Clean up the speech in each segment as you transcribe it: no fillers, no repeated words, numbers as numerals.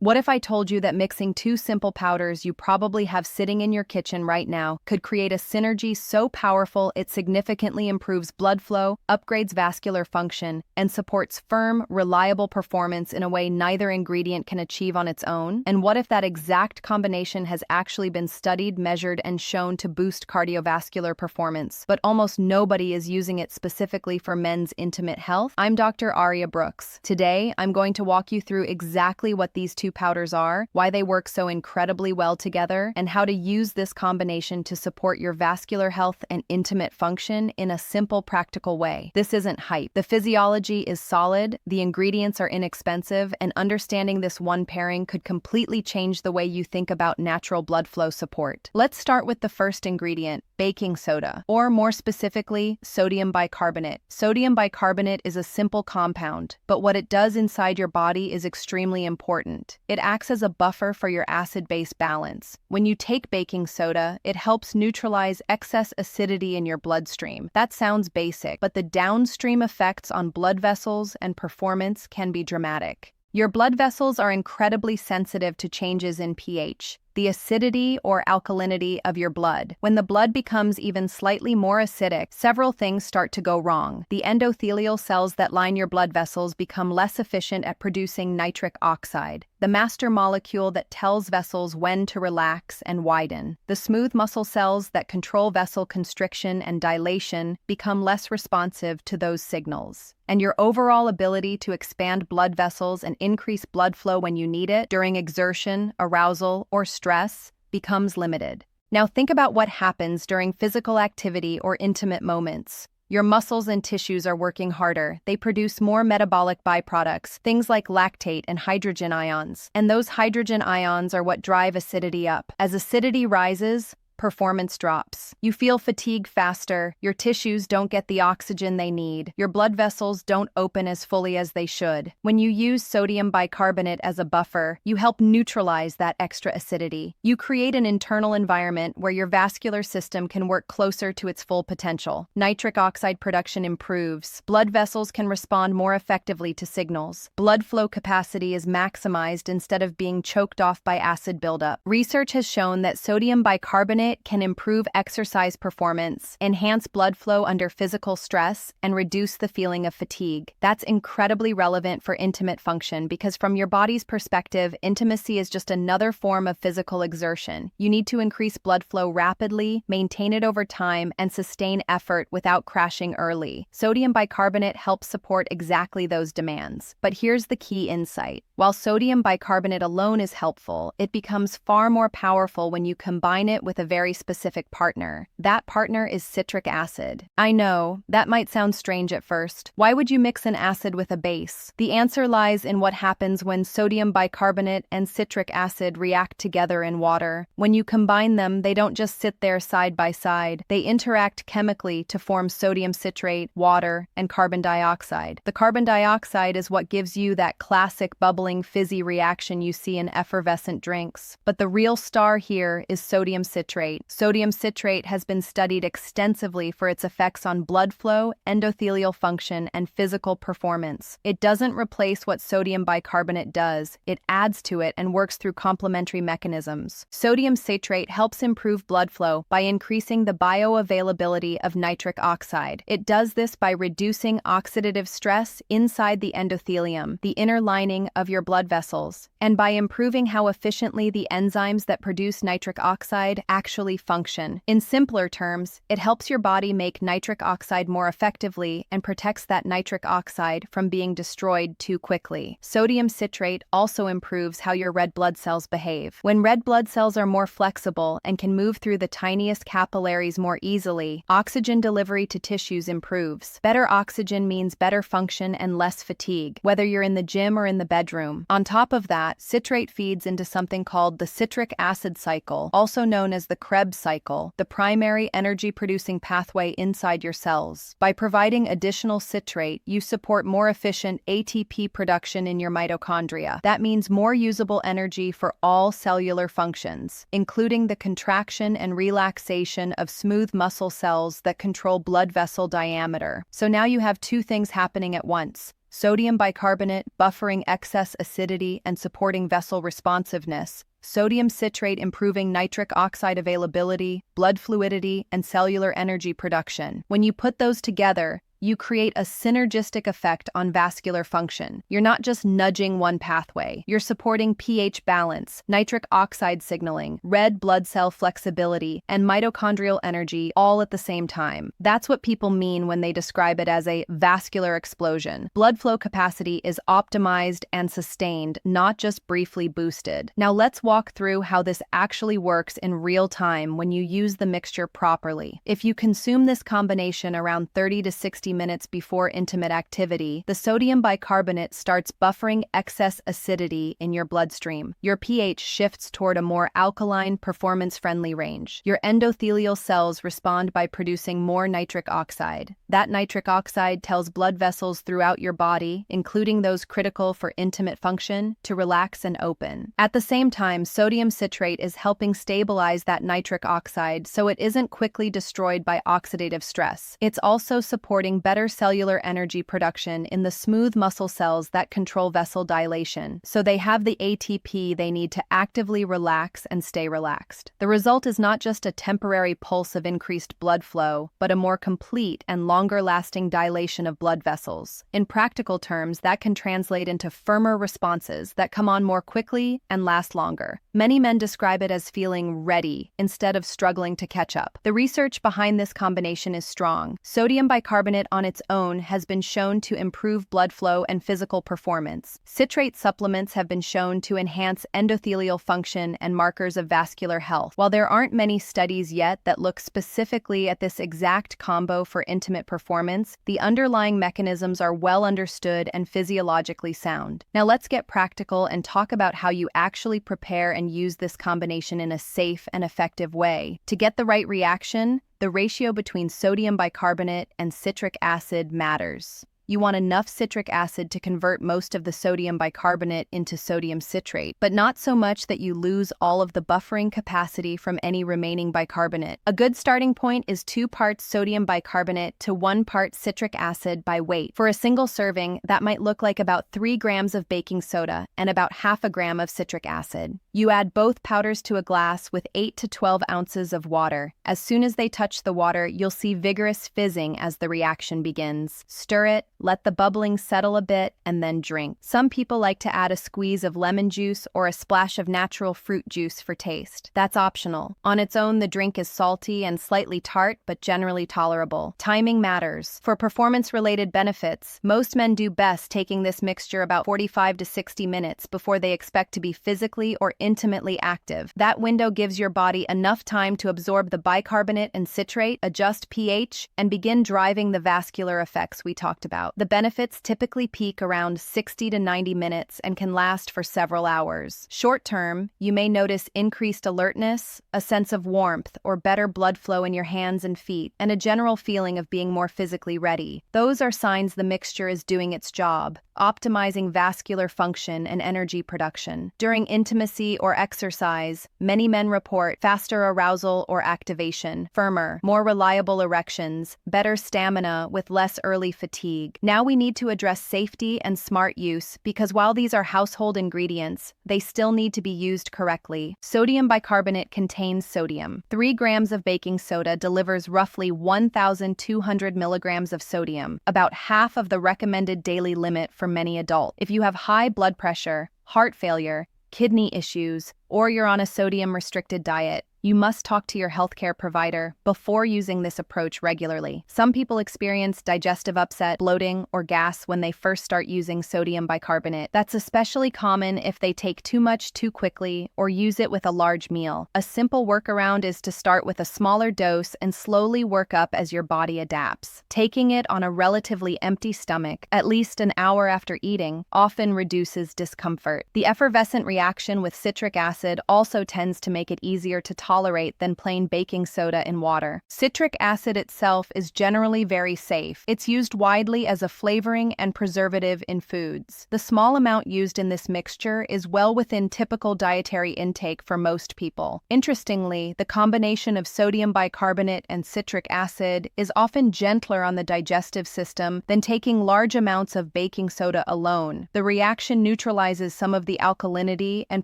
What if I told you that mixing two simple powders you probably have sitting in your kitchen right now could create a synergy so powerful it significantly improves blood flow, upgrades vascular function, and supports firm, reliable performance in a way neither ingredient can achieve on its own? And what if that exact combination has actually been studied, measured, and shown to boost cardiovascular performance, but almost nobody is using it specifically for men's intimate health? I'm Dr. Aria Brooks. Today, I'm going to walk you through exactly what these two powders are, why they work so incredibly well together, and how to use this combination to support your vascular health and intimate function in a simple, practical way. This isn't hype. The physiology is solid, the ingredients are inexpensive, and understanding this one pairing could completely change the way you think about natural blood flow support. Let's start with the first ingredient, baking soda, or more specifically, sodium bicarbonate. Sodium bicarbonate is a simple compound, but what it does inside your body is extremely important. It acts as a buffer for your acid-base balance. When you take baking soda, it helps neutralize excess acidity in your bloodstream. That sounds basic, but the downstream effects on blood vessels and performance can be dramatic. Your blood vessels are incredibly sensitive to changes in pH, the acidity or alkalinity of your blood. When the blood becomes even slightly more acidic, several things start to go wrong. The endothelial cells that line your blood vessels become less efficient at producing nitric oxide, the master molecule that tells vessels when to relax and widen. The smooth muscle cells that control vessel constriction and dilation become less responsive to those signals. And your overall ability to expand blood vessels and increase blood flow when you need it during exertion, arousal, or stress becomes limited. Now think about what happens during physical activity or intimate moments. Your muscles and tissues are working harder. They produce more metabolic byproducts, things like lactate and hydrogen ions. And those hydrogen ions are what drive acidity up. As acidity rises, performance drops. You feel fatigue faster, your tissues don't get the oxygen they need, your blood vessels don't open as fully as they should. When you use sodium bicarbonate as a buffer, you help neutralize that extra acidity. You create an internal environment where your vascular system can work closer to its full potential. Nitric oxide production improves. Blood vessels can respond more effectively to signals. Blood flow capacity is maximized instead of being choked off by acid buildup. Research has shown that sodium bicarbonate can improve exercise performance, enhance blood flow under physical stress, and reduce the feeling of fatigue. That's incredibly relevant for intimate function because from your body's perspective, intimacy is just another form of physical exertion. You need to increase blood flow rapidly, maintain it over time, and sustain effort without crashing early. Sodium bicarbonate helps support exactly those demands. But here's the key insight. While sodium bicarbonate alone is helpful, it becomes far more powerful when you combine it with a very specific partner. That partner is citric acid. I know, that might sound strange at first. Why would you mix an acid with a base? The answer lies in what happens when sodium bicarbonate and citric acid react together in water. When you combine them, they don't just sit there side by side. They interact chemically to form sodium citrate, water, and carbon dioxide. The carbon dioxide is what gives you that classic bubbling, fizzy reaction you see in effervescent drinks. But the real star here is sodium citrate. Sodium citrate has been studied extensively for its effects on blood flow, endothelial function, and physical performance. It doesn't replace what sodium bicarbonate does. It adds to it and works through complementary mechanisms. Sodium citrate helps improve blood flow by increasing the bioavailability of nitric oxide. It does this by reducing oxidative stress inside the endothelium, the inner lining of your blood vessels, and by improving how efficiently the enzymes that produce nitric oxide actually function. In simpler terms, it helps your body make nitric oxide more effectively and protects that nitric oxide from being destroyed too quickly. Sodium citrate also improves how your red blood cells behave. When red blood cells are more flexible and can move through the tiniest capillaries more easily, oxygen delivery to tissues improves. Better oxygen means better function and less fatigue, whether you're in the gym or in the bedroom. On top of that, citrate feeds into something called the citric acid cycle, also known as the Krebs cycle, the primary energy-producing pathway inside your cells. By providing additional citrate, you support more efficient ATP production in your mitochondria. That means more usable energy for all cellular functions, including the contraction and relaxation of smooth muscle cells that control blood vessel diameter. So now you have two things happening at once: Sodium bicarbonate, buffering excess acidity and supporting vessel responsiveness. Sodium citrate improving nitric oxide availability, blood fluidity, and cellular energy production. When you put those together, you create a synergistic effect on vascular function. You're not just nudging one pathway. You're supporting pH balance, nitric oxide signaling, red blood cell flexibility, and mitochondrial energy all at the same time. That's what people mean when they describe it as a vascular explosion. Blood flow capacity is optimized and sustained, not just briefly boosted. Now let's walk through how this actually works in real time when you use the mixture properly. If you consume this combination around 30 to 60 minutes before intimate activity, the sodium bicarbonate starts buffering excess acidity in your bloodstream. Your pH shifts toward a more alkaline, performance-friendly range. Your endothelial cells respond by producing more nitric oxide. That nitric oxide tells blood vessels throughout your body, including those critical for intimate function, to relax and open. At the same time, sodium citrate is helping stabilize that nitric oxide so it isn't quickly destroyed by oxidative stress. It's also supporting better cellular energy production in the smooth muscle cells that control vessel dilation, so they have the ATP they need to actively relax and stay relaxed. The result is not just a temporary pulse of increased blood flow, but a more complete and longer-lasting dilation of blood vessels. In practical terms, that can translate into firmer responses that come on more quickly and last longer. Many men describe it as feeling ready instead of struggling to catch up. The research behind this combination is strong. Sodium bicarbonate on its own has been shown to improve blood flow and physical performance. Citrate supplements have been shown to enhance endothelial function and markers of vascular health. While there aren't many studies yet that look specifically at this exact combo for intimate performance, the underlying mechanisms are well understood and physiologically sound. Now let's get practical and talk about how you actually prepare and use this combination in a safe and effective way. To get the right reaction, the ratio between sodium bicarbonate and citric acid matters. You want enough citric acid to convert most of the sodium bicarbonate into sodium citrate, but not so much that you lose all of the buffering capacity from any remaining bicarbonate. A good starting point is 2 parts sodium bicarbonate to 1 part citric acid by weight. For a single serving, that might look like about 3 grams of baking soda and about half a gram of citric acid. You add both powders to a glass with 8 to 12 ounces of water. As soon as they touch the water, you'll see vigorous fizzing as the reaction begins. Stir it, let the bubbling settle a bit, and then drink. Some people like to add a squeeze of lemon juice or a splash of natural fruit juice for taste. That's optional. On its own, the drink is salty and slightly tart, but generally tolerable. Timing matters. For performance-related benefits, most men do best taking this mixture about 45 to 60 minutes before they expect to be physically or intimately active. That window gives your body enough time to absorb the bicarbonate and citrate, adjust pH, and begin driving the vascular effects we talked about. The benefits typically peak around 60 to 90 minutes and can last for several hours. Short term, you may notice increased alertness, a sense of warmth or better blood flow in your hands and feet, and a general feeling of being more physically ready. Those are signs the mixture is doing its job, optimizing vascular function and energy production. During intimacy or exercise, many men report faster arousal or activation, firmer, more reliable erections, better stamina with less early fatigue. Now we need to address safety and smart use because while these are household ingredients, they still need to be used correctly. Sodium bicarbonate contains sodium. 3 grams of baking soda delivers roughly 1,200 milligrams of sodium, about half of the recommended daily limit for many adults. If you have high blood pressure, heart failure, kidney issues, or you're on a sodium-restricted diet, you must talk to your healthcare provider before using this approach regularly. Some people experience digestive upset, bloating, or gas when they first start using sodium bicarbonate. That's especially common if they take too much too quickly or use it with a large meal. A simple workaround is to start with a smaller dose and slowly work up as your body adapts. Taking it on a relatively empty stomach, at least an hour after eating, often reduces discomfort. The effervescent reaction with citric acid acid also tends to make it easier to tolerate than plain baking soda in water. Citric acid itself is generally very safe. It's used widely as a flavoring and preservative in foods. The small amount used in this mixture is well within typical dietary intake for most people. Interestingly, the combination of sodium bicarbonate and citric acid is often gentler on the digestive system than taking large amounts of baking soda alone. The reaction neutralizes some of the alkalinity and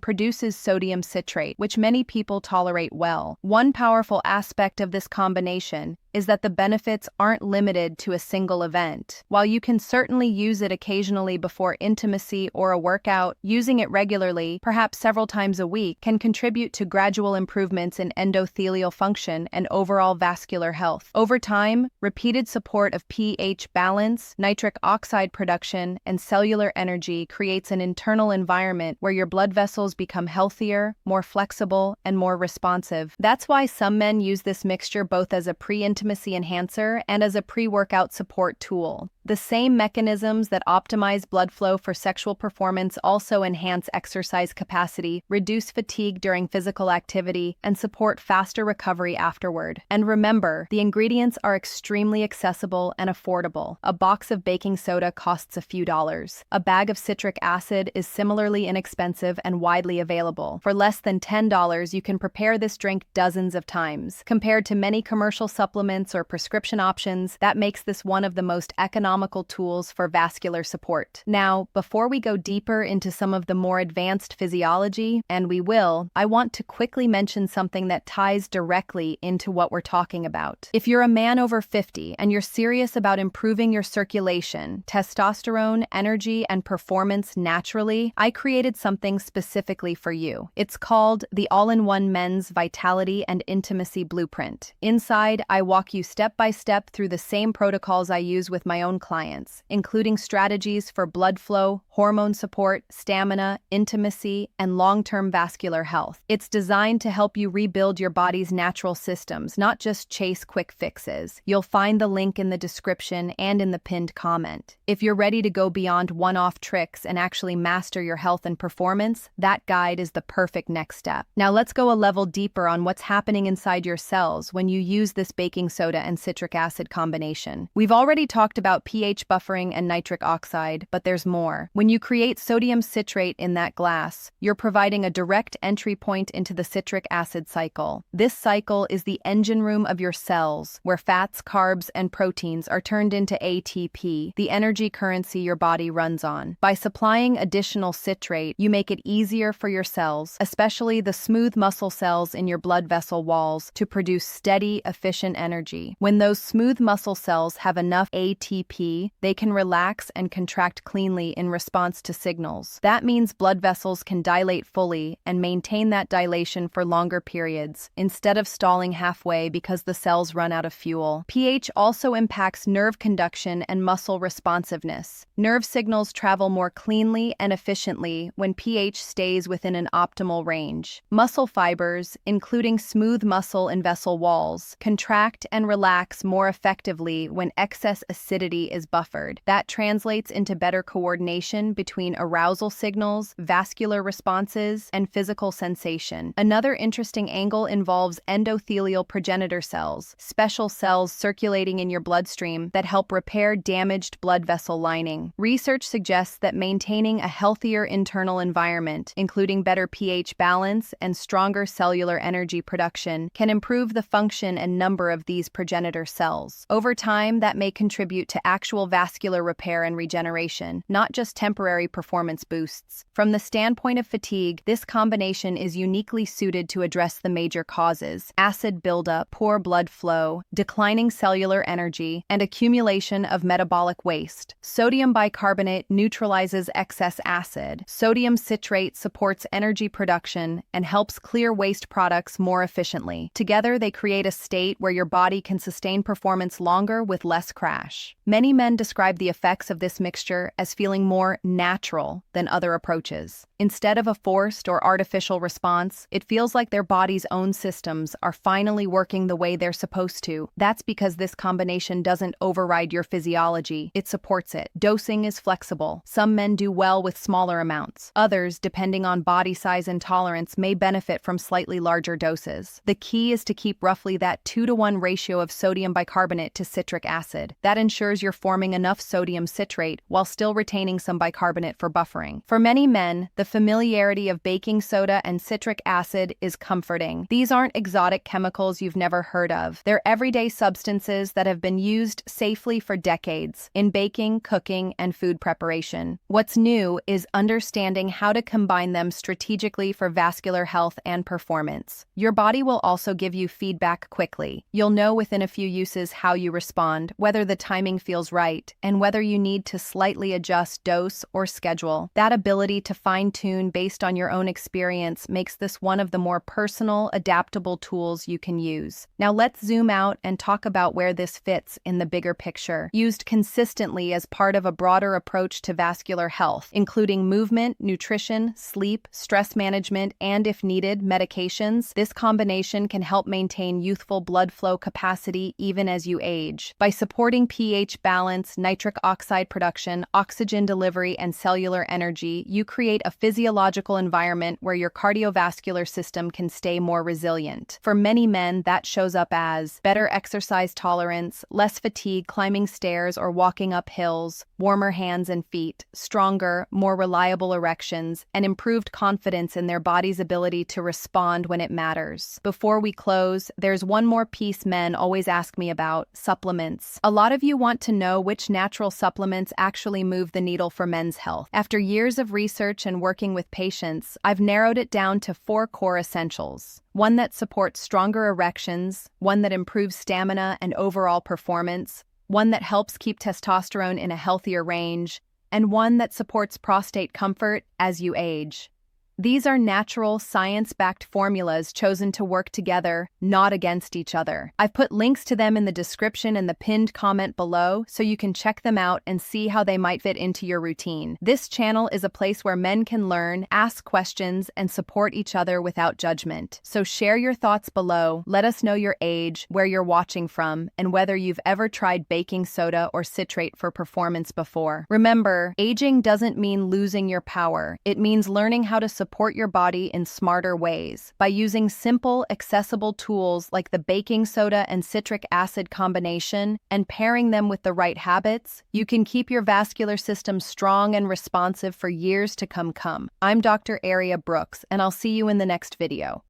produces sodium citrate, which many people tolerate well. One powerful aspect of this combination is that the benefits aren't limited to a single event. While you can certainly use it occasionally before intimacy or a workout, using it regularly, perhaps several times a week, can contribute to gradual improvements in endothelial function and overall vascular health. Over time, repeated support of pH balance, nitric oxide production, and cellular energy creates an internal environment where your blood vessels become healthier, more flexible, and more responsive. That's why some men use this mixture both as a pre-intimacy enhancer and as a pre-workout support tool. The same mechanisms that optimize blood flow for sexual performance also enhance exercise capacity, reduce fatigue during physical activity, and support faster recovery afterward. And remember, the ingredients are extremely accessible and affordable. A box of baking soda costs a few dollars. A bag of citric acid is similarly inexpensive and widely available. For less than $10, you can prepare this drink dozens of times. Compared to many commercial supplements or prescription options, that makes this one of the most economical tools for vascular support. Now, before we go deeper into some of the more advanced physiology, and we will, I want to quickly mention something that ties directly into what we're talking about. If you're a man over 50 and you're serious about improving your circulation, testosterone, energy, and performance naturally, I created something specifically for you. It's called the All-in-One Men's Vitality and Intimacy Blueprint. Inside, I walk you step by step through the same protocols I use with my own clients, including strategies for blood flow, hormone support, stamina, intimacy, and long-term vascular health. It's designed to help you rebuild your body's natural systems, not just chase quick fixes. You'll find the link in the description and in the pinned comment. If you're ready to go beyond one-off tricks and actually master your health and performance, that guide is the perfect next step. Now let's go a level deeper on what's happening inside your cells when you use this baking soda and citric acid combination. We've already talked about pH buffering and nitric oxide, but there's more. When you create sodium citrate in that glass, you're providing a direct entry point into the citric acid cycle. This cycle is the engine room of your cells, where fats, carbs, and proteins are turned into ATP, the energy currency your body runs on. By supplying additional citrate, you make it easier for your cells, especially the smooth muscle cells in your blood vessel walls, to produce steady, efficient energy. When those smooth muscle cells have enough ATP, they can relax and contract cleanly in response to signals. That means blood vessels can dilate fully and maintain that dilation for longer periods, instead of stalling halfway because the cells run out of fuel. pH also impacts nerve conduction and muscle responsiveness. Nerve signals travel more cleanly and efficiently when pH stays within an optimal range. Muscle fibers, including smooth muscle and vessel walls, contract and relax more effectively when excess acidity is buffered. That translates into better coordination between arousal signals, vascular responses, and physical sensation. Another interesting angle involves endothelial progenitor cells, special cells circulating in your bloodstream that help repair damaged blood vessel lining. Research suggests that maintaining a healthier internal environment, including better pH balance and stronger cellular energy production, can improve the function and number of these progenitor cells. Over time, that may contribute to actual vascular repair and regeneration, not just temporary performance boosts. From the standpoint of fatigue, this combination is uniquely suited to address the major causes: acid buildup, poor blood flow, declining cellular energy, and accumulation of metabolic waste. Sodium bicarbonate neutralizes excess acid. Sodium citrate supports energy production and helps clear waste products more efficiently. Together, they create a state where your body can sustain performance longer with less crash. Many Many men describe the effects of this mixture as feeling more natural than other approaches. Instead of a forced or artificial response, it feels like their body's own systems are finally working the way they're supposed to. That's because this combination doesn't override your physiology, it supports it. Dosing is flexible. Some men do well with smaller amounts. Others, depending on body size and tolerance, may benefit from slightly larger doses. The key is to keep roughly that 2-to-1 ratio of sodium bicarbonate to citric acid. That ensures you're forming enough sodium citrate while still retaining some bicarbonate for buffering. For many men, the familiarity of baking soda and citric acid is comforting. These aren't exotic chemicals you've never heard of. They're everyday substances that have been used safely for decades in baking, cooking, and food preparation. What's new is understanding how to combine them strategically for vascular health and performance. Your body will also give you feedback quickly. You'll know within a few uses how you respond, whether the timing feels right, and whether you need to slightly adjust dose or schedule. That ability to fine-tune based on your own experience makes this one of the more personal, adaptable tools you can use. Now let's zoom out and talk about where this fits in the bigger picture. Used consistently as part of a broader approach to vascular health, including movement, nutrition, sleep, stress management, and if needed, medications, this combination can help maintain youthful blood flow capacity even as you age. By supporting pH balance, nitric oxide production, oxygen delivery, and cellular energy, you create a physiological environment where your cardiovascular system can stay more resilient. For many men, that shows up as better exercise tolerance, less fatigue climbing stairs or walking up hills, warmer hands and feet, stronger, more reliable erections, and improved confidence in their body's ability to respond when it matters. Before we close, there's one more piece men always ask me about: supplements. A lot of you want to know which natural supplements actually move the needle for men's health. After years of research and working with patients, I've narrowed it down to 4 core essentials. One that supports stronger erections, one that improves stamina and overall performance, one that helps keep testosterone in a healthier range, and one that supports prostate comfort as you age. These are natural, science-backed formulas chosen to work together, not against each other. I've put links to them in the description and the pinned comment below so you can check them out and see how they might fit into your routine. This channel is a place where men can learn, ask questions, and support each other without judgment. So share your thoughts below, let us know your age, where you're watching from, and whether you've ever tried baking soda or citrate for performance before. Remember, aging doesn't mean losing your power. It means learning how to support your body in smarter ways. By using simple, accessible tools like the baking soda and citric acid combination and pairing them with the right habits, you can keep your vascular system strong and responsive for years to come. I'm Dr. Aria Brooks, and I'll see you in the next video.